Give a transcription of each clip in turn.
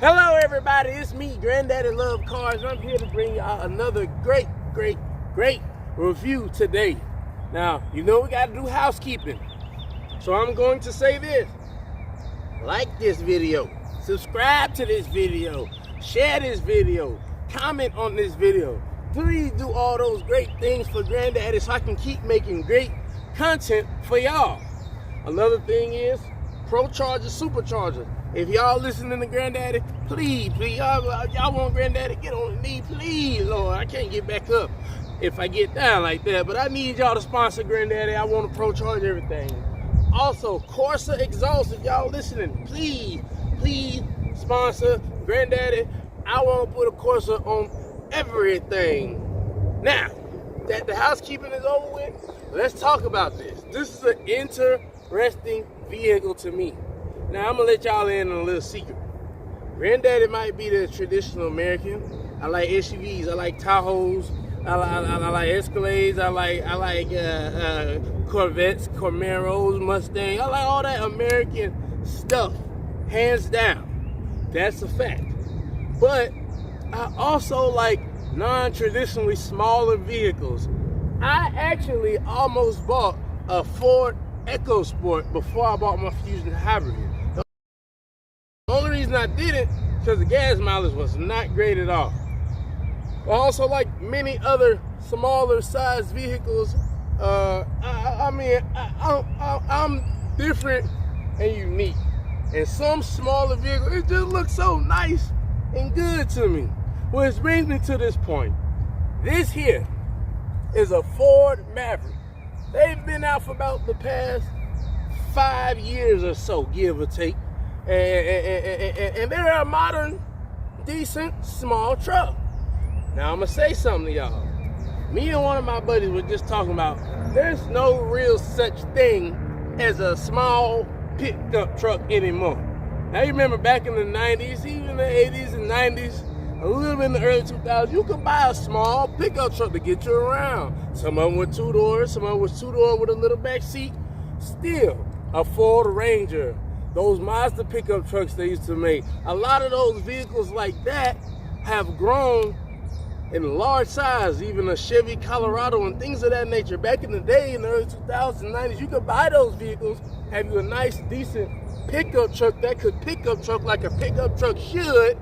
Hello everybody, it's me, Granddaddy Love Cars. I'm here to bring y'all another great review today. Now, you know we gotta do housekeeping. So I'm going to say this. Like this video, subscribe to this video, share this video, comment on this video. Please do all those great things for Granddaddy so I can keep making great content for y'all. Another thing is, Pro Charger, Supercharger. If y'all listening to Granddaddy, please, y'all want Granddaddy, get on the knee, please, Lord. I can't get back up if I get down like that, but I need y'all to sponsor Granddaddy. I want to Pro Charge everything. Also, Corsa exhaust, if y'all listening, please sponsor Granddaddy. I want to put a Corsa on everything. Now that the housekeeping is over with, let's talk about this. This is an interesting vehicle to me. Now, I'm going to let y'all in on a little secret. Granddaddy might be the traditional American. I like SUVs. I like Tahoes. I like Escalades. I like Corvettes, Camaros, Mustangs. I like all that American stuff, hands down. That's a fact. But I also like non-traditionally smaller vehicles. I actually almost bought a Ford EcoSport before I bought my Fusion Hybrid. The only reason I did it because the gas mileage was not great at all. But also, like many other smaller size vehicles, I'm different and unique. And some smaller vehicles, it just looks so nice and good to me. Which brings me to this point. This here is a Ford Maverick. They've been out for about the past 5 years or so, give or take. And they're a modern, decent, small truck. Now, I'm going to say something to y'all. Me and one of my buddies were just talking about there's no real such thing as a small pickup truck anymore. Now, you remember back in the 90s, even the 80s and 90s, a little bit in the early 2000s, you could buy a small pickup truck to get you around. Some of them were 2 doors, some of them was 2 door with a little back seat. Still, a Ford Ranger, those Mazda pickup trucks they used to make. A lot of those vehicles like that have grown in large size, even a Chevy Colorado and things of that nature. Back in the day, in the early 2000s and 90s, you could buy those vehicles, have you a nice, decent pickup truck that could pickup truck like a pickup truck should,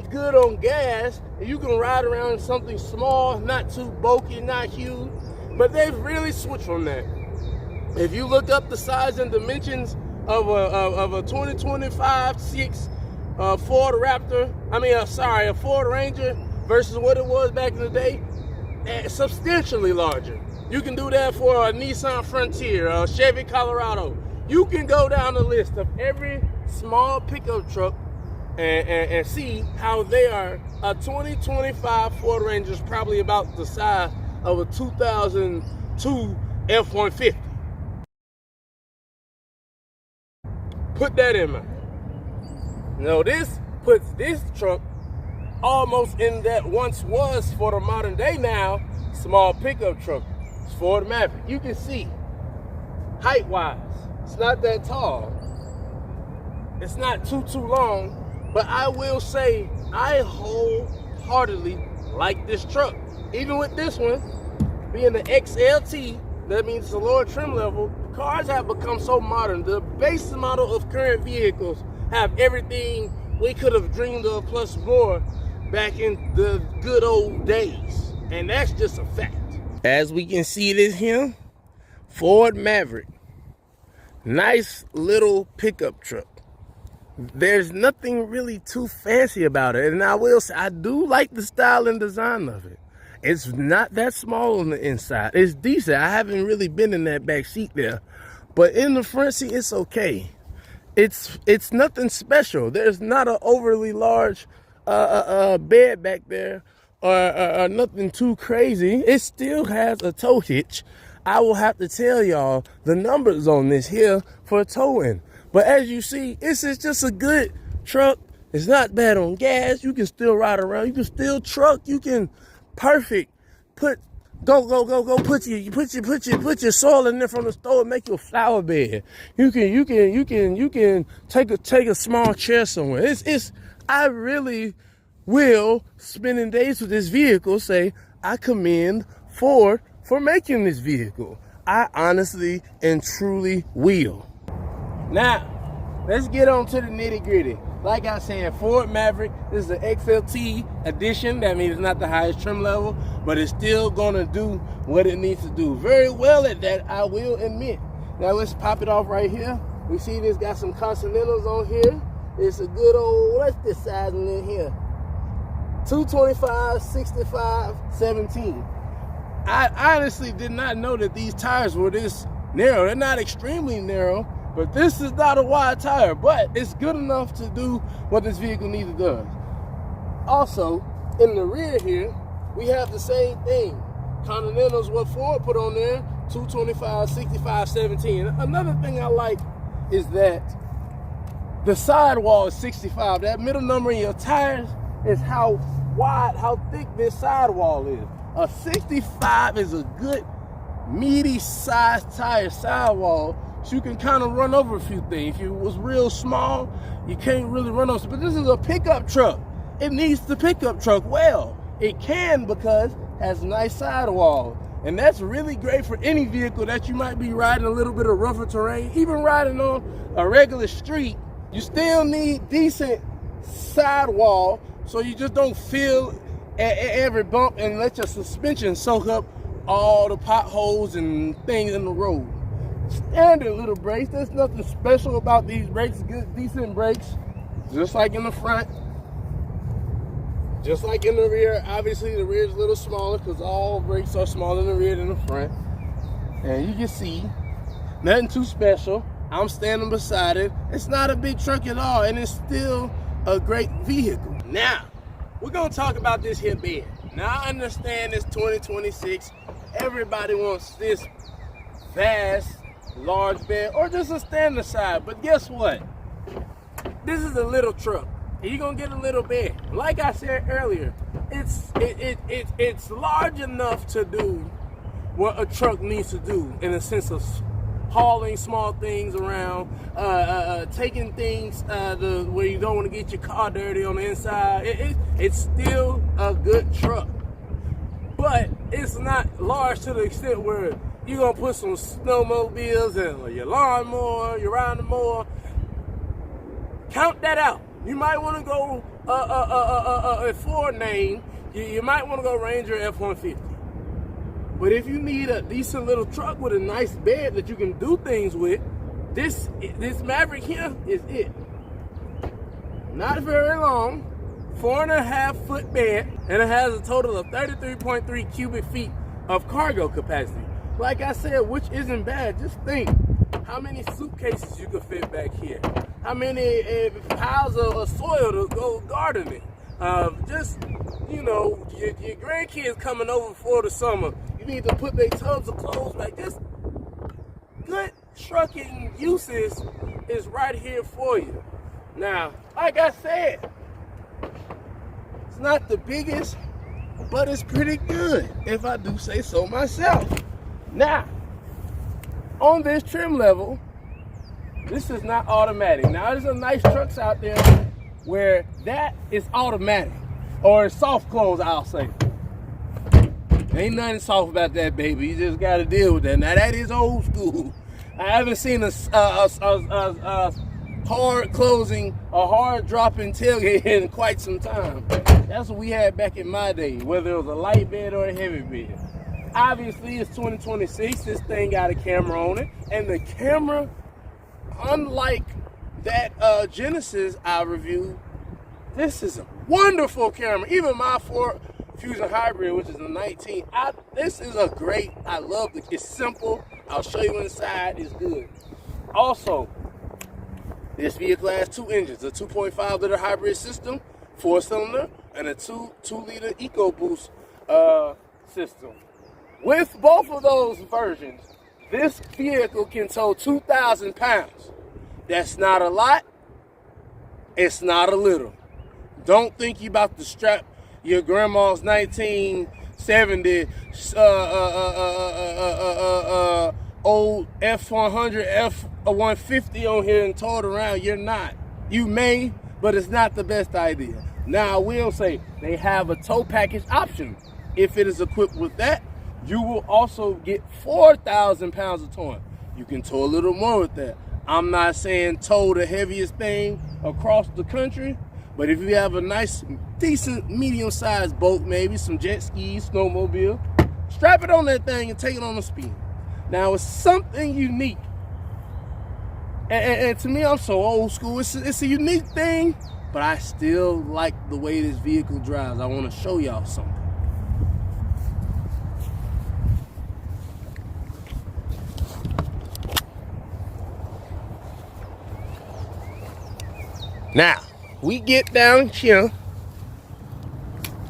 good on gas, and you can ride around in something small, not too bulky, not huge. But they've really switched from that. If you look up the size and dimensions of a 2025 6 Ford Raptor, a Ford Ranger versus what it was back in the day, substantially larger. You can do that for a Nissan Frontier, a Chevy Colorado. You can go down the list of every small pickup truck and see how they are. A 2025 Ford Ranger is probably about the size of a 2002 F-150. Put that in mind. Now this puts this truck almost in that once was for the modern day now small pickup truck. It's Ford Maverick. You can see height wise, it's not that tall. It's not too long, but I will say I wholeheartedly like this truck. Even with this one being the XLT, that means it's a lower trim level. Cars have become so modern. The base model of current vehicles have everything we could have dreamed of plus more back in the good old days. And that's just a fact. As we can see this here, Ford Maverick. Nice little pickup truck. There's nothing really too fancy about it. And I will say, I do like the style and design of it. It's not that small on the inside. It's decent. I haven't really been in that back seat there. But in the front seat, it's okay. It's nothing special. There's not an overly large bed back there or nothing too crazy. It still has a tow hitch. I will have to tell y'all the numbers on this here for towing. But as you see, this is just a good truck. It's not bad on gas. You can still ride around. You can still truck. You can put Go. Put your soil in there from the store and make your flower bed. You can take a small chair somewhere. I really will, spending days with this vehicle, say I commend Ford for making this vehicle. I honestly and truly will. Now, let's get on to the nitty gritty. Like I said, Ford Maverick, this is an XLT edition. That means it's not the highest trim level, but it's still gonna do what it needs to do. Very well at that, I will admit. Now let's pop it off right here. We see this got some Continentals on here. It's a good old, what's this sizing in here? 225, 65, 17. I honestly did not know that these tires were this narrow. They're not extremely narrow, but this is not a wide tire, but it's good enough to do what this vehicle needs to do. Also, in the rear here, we have the same thing. Continentals, what Ford put on there, 225, 65, 17. Another thing I like is that the sidewall is 65. That middle number in your tires is how wide, how thick this sidewall is. A 65 is a good, meaty sized tire sidewall, so you can kind of run over a few things. If it was real small, you can't really run over. But this is a pickup truck. It needs the pickup truck well. It can because it has a nice sidewall. And that's really great for any vehicle that you might be riding a little bit of rougher terrain. Even riding on a regular street, you still need decent sidewall so you just don't feel at every bump and let your suspension soak up all the potholes and things in the road. Standard little brakes. There's nothing special about these brakes. Good, decent brakes, just like in the front, just like in the rear. Obviously, the rear is a little smaller because all brakes are smaller in the rear than the front. And you can see, nothing too special. I'm standing beside it. It's not a big truck at all, and it's still a great vehicle. Now, we're gonna talk about this here bed. Now, I understand it's 2026. Everybody wants this vast, large bed, or just a standard size. But guess what? This is a little truck. You're gonna get a little bed. Like I said earlier, it's large enough to do what a truck needs to do in a sense of hauling small things around, taking things where you don't want to get your car dirty on the inside. It's still a good truck, but it's not large to the extent where you're gonna put some snowmobiles and your lawnmower, your riding mower. Count that out. You might want to go a Ford name. You might want to go Ranger F-150. But if you need a decent little truck with a nice bed that you can do things with, this Maverick here is it. Not very long, 4.5 foot bed, and it has a total of 33.3 cubic feet of cargo capacity. Like I said, which isn't bad. Just think how many suitcases you could fit back here. How many piles of soil to go gardening. Just, you know, your grandkids coming over for the summer. You need to put their tubs of clothes back. Just good trucking uses is right here for you. Now, like I said, it's not the biggest, but it's pretty good, if I do say so myself. Now, on this trim level, this is not automatic. Now, there's some nice trucks out there where that is automatic, or soft close, I'll say. Ain't nothing soft about that, baby. You just got to deal with that. Now, that is old school. I haven't seen a hard closing, a hard dropping tailgate in quite some time. That's what we had back in my day, whether it was a light bed or a heavy bed. Obviously, it's 2026. This thing got a camera on it, and the camera, unlike that Genesis I reviewed, this is a wonderful camera. Even my Ford Fusion Hybrid, which is a 19, this is a great, I love it. It's simple. I'll show you inside. It's good. Also, this vehicle has two engines, a 2.5 liter hybrid system, 4-cylinder, and a 2 liter EcoBoost system. With both of those versions, this vehicle can tow 2,000 pounds. That's not a lot. It's not a little. Don't think you about to strap your grandma's 19 70 old F100, F150 on here and towed around. You're not. You may, but it's not the best idea. Now, I will say they have a tow package option. If it is equipped with that, you will also get 4,000 pounds of towing. You can tow a little more with that. I'm not saying tow the heaviest thing across the country, but if you have a nice, decent, medium-sized boat, maybe some jet skis, snowmobile, strap it on that thing and take it on a spin. Now, it's something unique. And to me, I'm so old school. It's a unique thing, but I still like the way this vehicle drives. I want to show y'all something. Now, we get down here.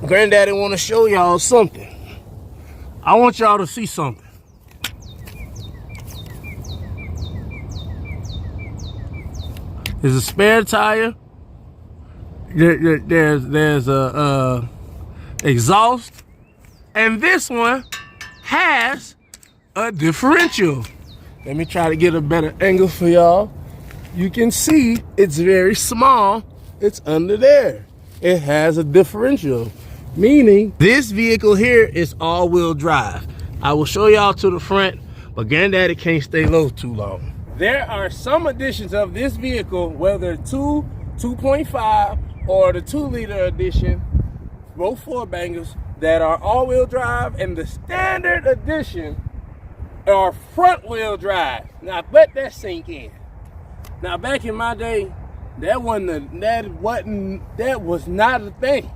Granddaddy want to show y'all something. I want y'all to see something. There's a spare tire. There's a exhaust, and this one has a differential. Let me try to get a better angle for y'all. You can see it's very small. It's under there. It has a differential, meaning this vehicle here is all-wheel drive. I will show y'all to the front, but Granddaddy can't stay low too long. There are some additions of this vehicle, whether 2.5 or the 2-liter edition, both Ford bangers, that are all-wheel drive, and the standard edition are front-wheel drive. Now let that sink in. Now back in my day, that was not a thing.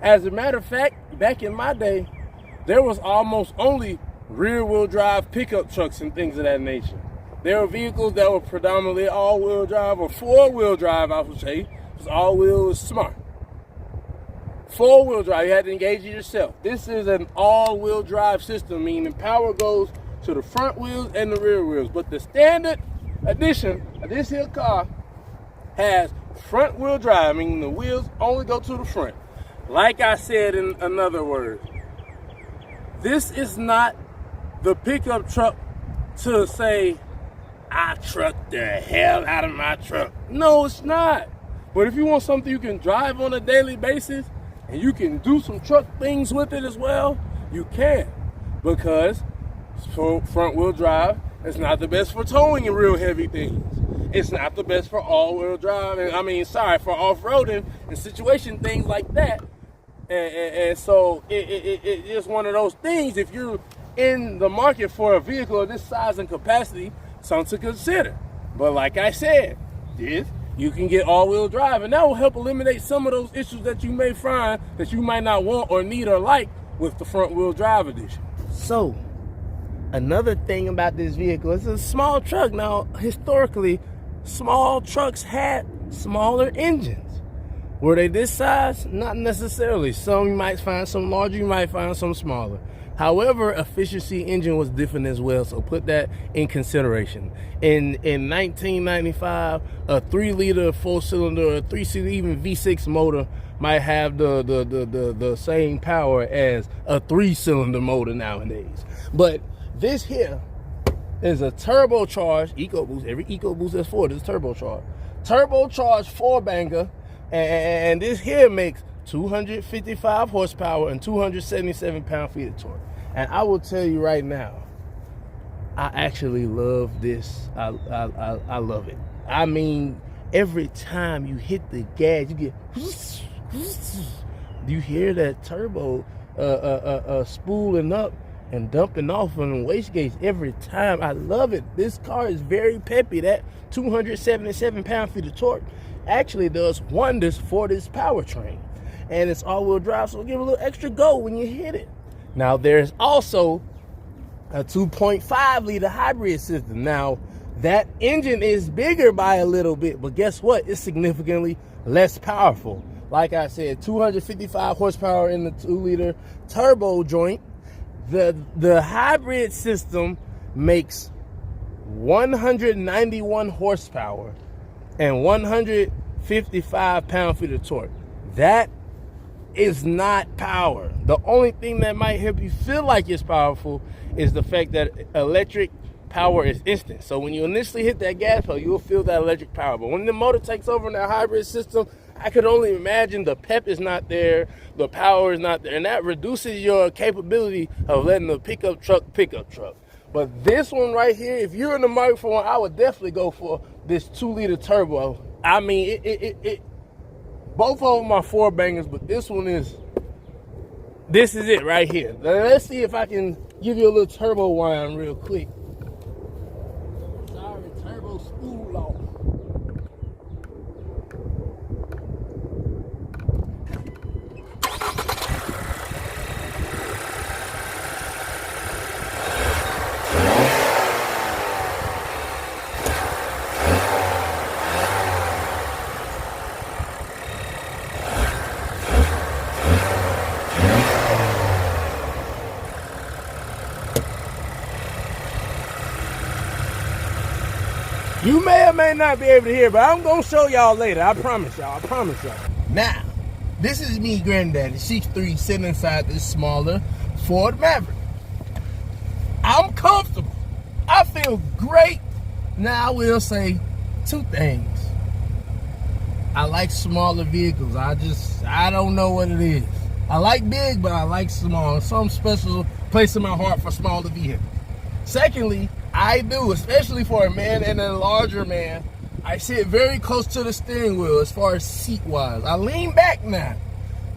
As a matter of fact, back in my day, there was almost only rear-wheel drive pickup trucks and things of that nature. There were vehicles that were predominantly all-wheel drive or four-wheel drive, I would say, because all-wheel is smart. Four-wheel drive, you had to engage it yourself. This is an all-wheel drive system, meaning power goes to the front wheels and the rear wheels. But the standard edition of this here car has front wheel drive, meaning the wheels only go to the front. Like I said in another word, this is not the pickup truck to say, I truck the hell out of my truck. No, it's not. But if you want something you can drive on a daily basis and you can do some truck things with it as well, you can. Because front wheel drive is not the best for towing and real heavy things. It's not the best for all-wheel drive, for off-roading and situation things like that. And so it's just one of those things. If you're in the market for a vehicle of this size and capacity, something to consider. But like I said, you can get all-wheel drive, and that will help eliminate some of those issues that you may find that you might not want or need or like with the front-wheel drive edition. So, another thing about this vehicle, it's a small truck. Now, historically, small trucks had smaller engines. Were they this size? Not necessarily. Some you might find some larger, you might find some smaller. However, efficiency engine was different as well, so put that in consideration. In 1995, a 3-liter 4-cylinder, a 3-cylinder, even V6 motor might have the same power as a 3-cylinder motor nowadays. But this here is a turbocharged EcoBoost. Every EcoBoost that's Ford is turbocharged. Turbocharged 4-banger, and this here makes 255 horsepower and 277 pound-feet of torque. And I will tell you right now, I actually love this. I love it. I mean, every time you hit the gas, you get, you hear that turbo spooling up and dumping off on the wastegates every time. I love it. This car is very peppy. That 277 pound-feet of torque actually does wonders for this powertrain. And it's all-wheel drive, so give it a little extra go when you hit it. Now, there's also a 2.5-liter hybrid system. Now, that engine is bigger by a little bit, but guess what? It's significantly less powerful. Like I said, 255 horsepower in the 2-liter turbo joint. The hybrid system makes 191 horsepower and 155 pound-feet of torque. That is not power. The only thing that might help you feel like it's powerful is the fact that electric power is instant. So when you initially hit that gas pedal, you'll feel that electric power. But when the motor takes over in that hybrid system, I could only imagine the pep is not there, the power is not there, and that reduces your capability of letting the pickup truck. But this one right here, if you're in the market for one, I would definitely go for this 2-liter turbo. I mean, both of them are 4 bangers, but this is it right here. Now, let's see if I can give you a little turbo whine real quick. Sorry, turbo spool off. You may or may not be able to hear, but I'm going to show y'all later. I promise y'all. Now, this is me, Granddaddy, 6'3", sitting inside this smaller Ford Maverick. I'm comfortable. I feel great. Now, I will say 2 things. I like smaller vehicles. I don't know what it is. I like big, but I like small. Some special place in my heart for smaller vehicles. Secondly, I do, especially for a man and a larger man, I sit very close to the steering wheel as far as seat-wise. I lean back now,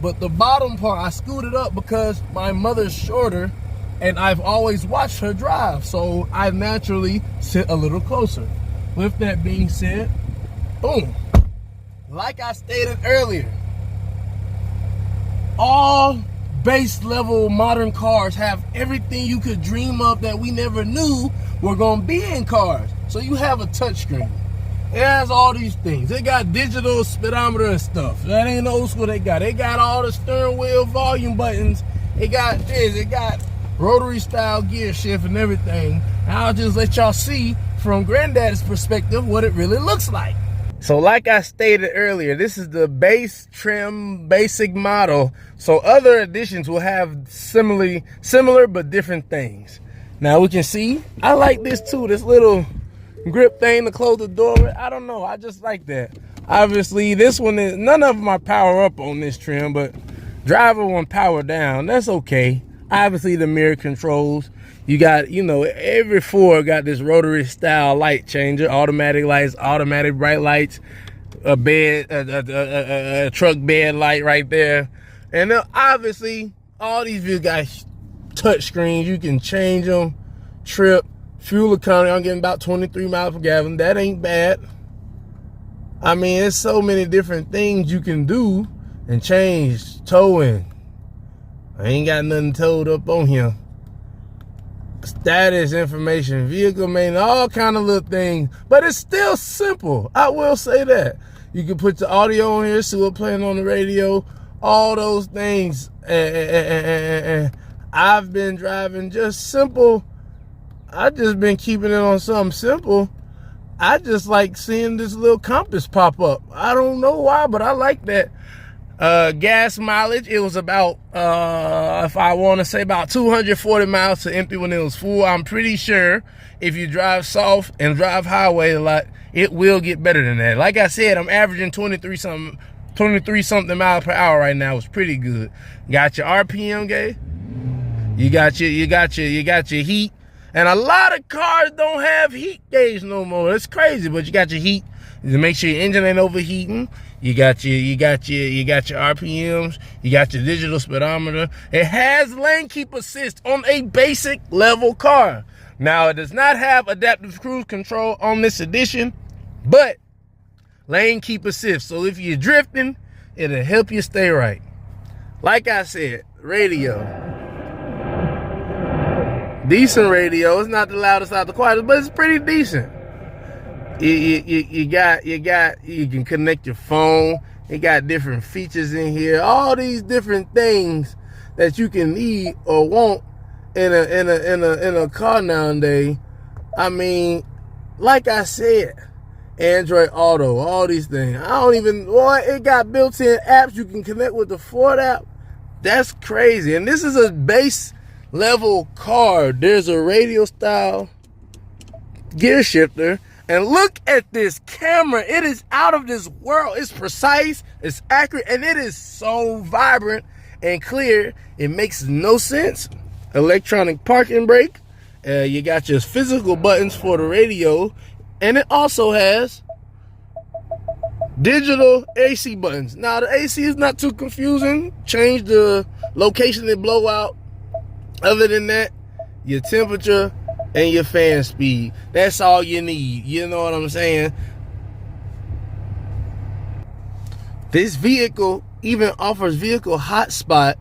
but the bottom part, I scooted up because my mother's shorter, and I've always watched her drive, so I naturally sit a little closer. With that being said, boom. Like I stated earlier, all base level modern cars have everything you could dream of that we never knew were gonna be in cars. So you have a touchscreen. It has all these things. They got digital speedometer and stuff. That ain't old school. They got all the steering wheel volume buttons. It got this. It got rotary style gear shift and everything. And I'll just let y'all see from Granddaddy's perspective what it really looks like. So like I stated earlier, this is the base trim basic model. So other editions will have similar but different things. Now we can see, I like this too, this little grip thing to close the door with. I don't know, I just like that. Obviously this one is, none of them are power up on this trim, but driver one power down, that's okay. Obviously the mirror controls. You got, you know, every Ford got this rotary style light changer, automatic lights, automatic bright lights, a bed, a truck bed light right there. And obviously all these vehicles got touch screens. You can change them, trip, fuel economy. I'm getting about 23 miles per gallon. That ain't bad. I mean, there's so many different things you can do and change. Towing. I ain't got nothing towed up on here. Status information, vehicle maintenance, all kind of little things, but it's still simple. I will say that. You can put the audio on here, see what's playing on the radio, all those things. And I've been driving just simple. I just been keeping it on something simple. I just like seeing this little compass pop up. I don't know why, but I like that. Gas mileage, it was about, if I want to say about 240 miles to empty when it was full. I'm pretty sure if you drive soft and drive highway a lot, it will get better than that. Like I said, I'm averaging 23 something miles per hour right now. It's pretty good. Got your RPM gauge. You got your heat. And a lot of cars don't have heat gauge no more. It's crazy, but you got your heat to make sure your engine ain't overheating. You got your RPMs. You got your digital speedometer. It has lane keep assist on a basic level car. Now, it does not have adaptive cruise control on this edition, but lane keep assist. So if you're drifting, it'll help you stay right. Like I said, radio. Decent radio. It's not the loudest, not the quietest, but it's pretty decent. You can connect your phone. It got different features in here. All these different things that you can need or want in a car nowadays. I mean, like I said, Android Auto, all these things. I don't even, boy, it got built-in apps you can connect with the Ford app. That's crazy. And this is a base level car. There's a radio style gear shifter. And look at this camera. It is out of this world. It's precise, it's accurate, and it is so vibrant and clear. It makes no sense. Electronic parking brake. You got your physical buttons for the radio. And it also has digital AC buttons. Now, the AC is not too confusing. Change the location and blow out. Other than that, your temperature and your fan speed. That's all you need. You know what I'm saying? This vehicle even offers vehicle hotspot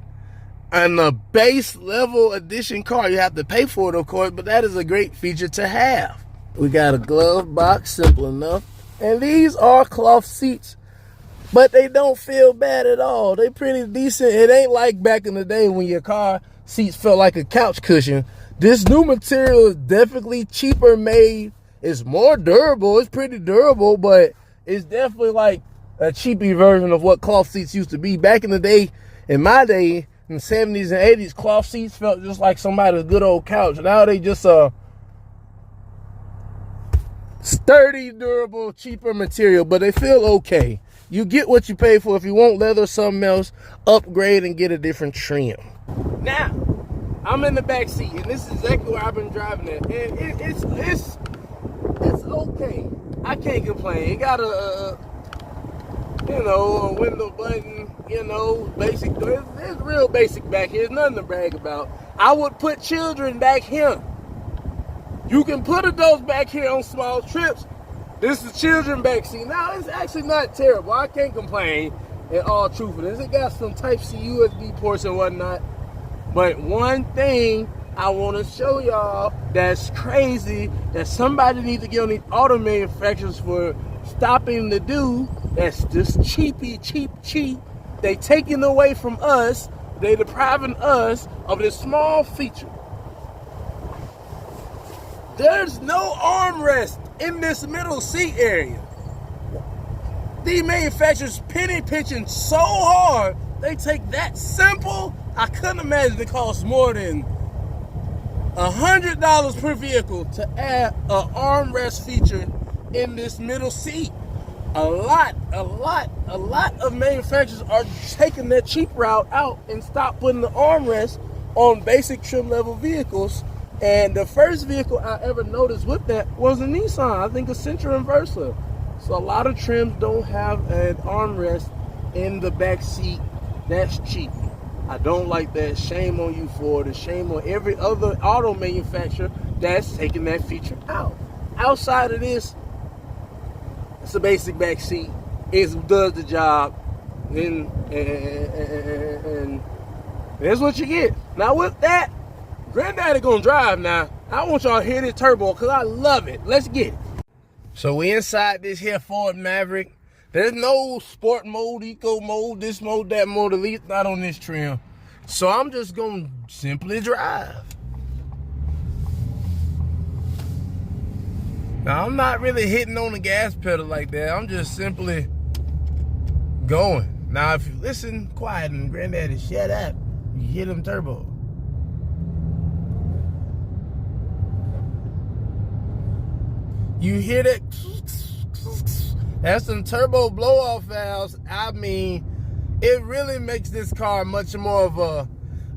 on the base level edition car. You have to pay for it, of course, but that is a great feature to have. We got a glove box, simple enough. And these are cloth seats, but they don't feel bad at all. They pretty decent. It ain't like back in the day when your car seats felt like a couch cushion. This new material is definitely cheaper made. It's more durable. It's pretty durable, but it's definitely like a cheapy version of what cloth seats used to be. Back in the day, in my day, in the 70s and 80s, cloth seats felt just like somebody's good old couch. Now they just sturdy, durable, cheaper material, but they feel okay. You get what you pay for. If you want leather or something else, upgrade and get a different trim. Now, I'm in the back seat, and this is exactly where I've been driving it. And it's okay. I can't complain. It got a window button, basic. It's real basic back here. There's nothing to brag about. I would put children back here. You can put adults back here on small trips. This is children back seat. Now, it's actually not terrible. I can't complain in all truthfulness. It got some Type-C USB ports and whatnot. But one thing I want to show y'all that's crazy, that somebody needs to get on these auto manufacturers for stopping to do, that's just cheap. They taking away from us. They depriving us of this small feature. There's no armrest in this middle seat area. These manufacturers penny pinching so hard, they take that simple. I couldn't imagine it costs more than $100 per vehicle to add an armrest feature in this middle seat. A lot of manufacturers are taking that cheap route out and stop putting the armrest on basic trim level vehicles. And the first vehicle I ever noticed with that was a Nissan. I think a Sentra and Versa. So a lot of trims don't have an armrest in the back seat. That's cheap. I don't like that. Shame on you, Ford. And shame on every other auto manufacturer that's taking that feature out. Outside of this, it's a basic back seat. It does the job. And that's what you get. Now with that, Granddaddy gonna drive now. I want y'all to hear this turbo because I love it. Let's get it. So we inside this here Ford Maverick. There's no sport mode, eco mode, this mode, that mode, at least not on this trim. So I'm just gonna simply drive. Now I'm not really hitting on the gas pedal like that. I'm just simply going. Now if you listen quiet and Granddaddy shut up, you hear them turbo. You hear that? That's some turbo blow-off valves. I mean, it really makes this car much more of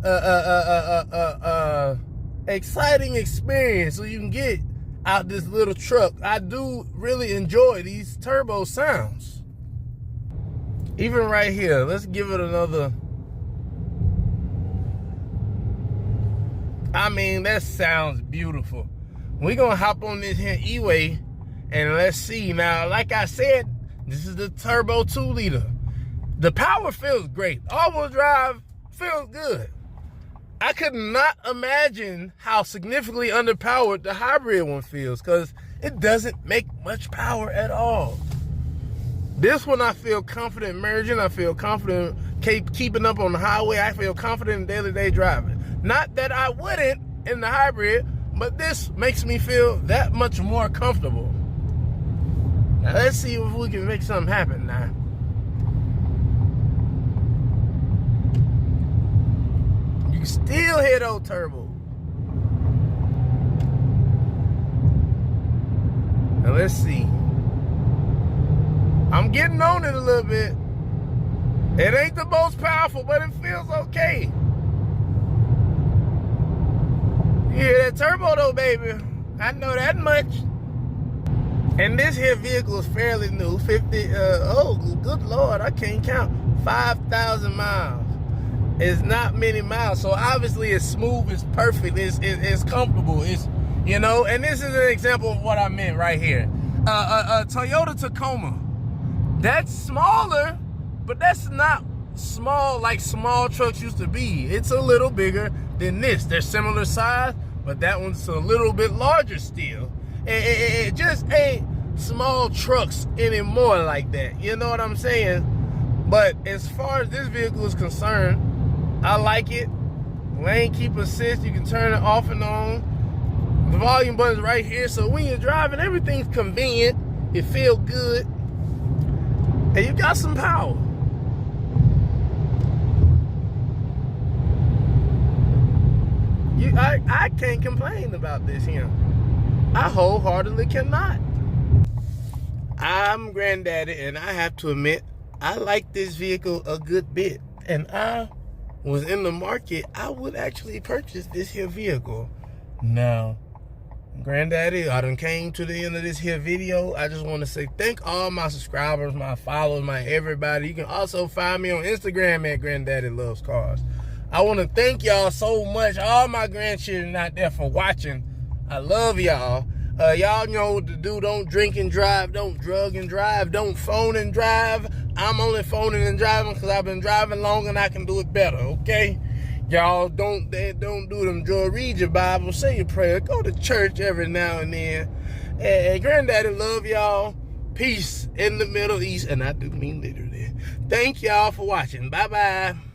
a exciting experience. So you can get out this little truck. I do really enjoy these turbo sounds. Even right here, let's give it another. I mean, that sounds beautiful. We're gonna hop on this here E-Way and let's see. Now, like I said, this is the turbo 2-liter. The power feels great. All-wheel drive feels good. I could not imagine how significantly underpowered the hybrid one feels because it doesn't make much power at all. This one I feel confident merging. I feel confident keeping up on the highway. I feel confident in day-to-day driving. Not that I wouldn't in the hybrid, but this makes me feel that much more comfortable. Now, let's see if we can make something happen now. You still hear those turbo. Now let's see. I'm getting on it a little bit. It ain't the most powerful, but it feels okay. You hear that turbo though, baby? I know that much. And this here vehicle is fairly new. 50, oh, good Lord, I can't count. 5,000 miles. It's not many miles, so obviously it's smooth, it's perfect, it's comfortable, it's, you know, and this is an example of what I meant right here. A Toyota Tacoma, that's smaller, but that's not small like small trucks used to be. It's a little bigger than this. They're similar size, but that one's a little bit larger still. It just ain't small trucks anymore like that, you know what I'm saying? But as far as this vehicle is concerned, I like it. Lane keep assist, you can turn it off and on. The volume button's right here, so when you're driving, everything's convenient. It feels good. And you got some power. I can't complain about this here. I wholeheartedly cannot. I'm Granddaddy, and I have to admit, I like this vehicle a good bit. And I was in the market, I would actually purchase this here vehicle. Now, Granddaddy, I done came to the end of this here video. I just want to say thank all my subscribers, my followers, my everybody. You can also find me on Instagram at Granddaddy Loves Cars. I want to thank y'all so much, all my grandchildren out there, for watching. I love y'all. Y'all know what to do. Don't drink and drive. Don't drug and drive. Don't phone and drive. I'm only phoning and driving because I've been driving long and I can do it better, okay? Y'all don't do them drugs. Read your Bible. Say your prayer. Go to church every now and then. And Granddaddy love y'all. Peace in the Middle East. And I do mean literally. Thank y'all for watching. Bye-bye.